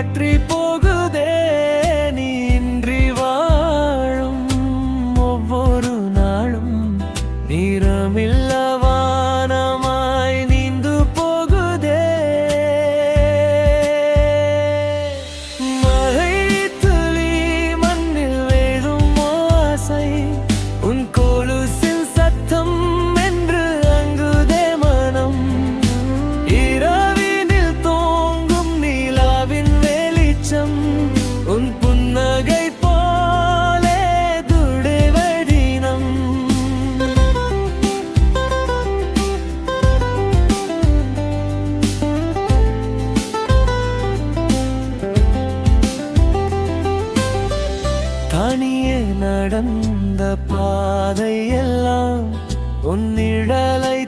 மாற்றி போகுதே நீ இன்றி வாழும் ஒவ்வொரு நாளும் நிறமில்ல வானமாய் நீந்து போகுதே மழை துளி மண்ணில் வேடும் ஓசை உன் கொலுசின் சத்தம் என்று அங்குதே மனம் இரவினில் தோங்கும் நிலாவின் வெளிச்சம் உன் புன்னகை போலே துடிவடினம் தனியே நடந்த பாதையெல்லாம் உன் நிழலை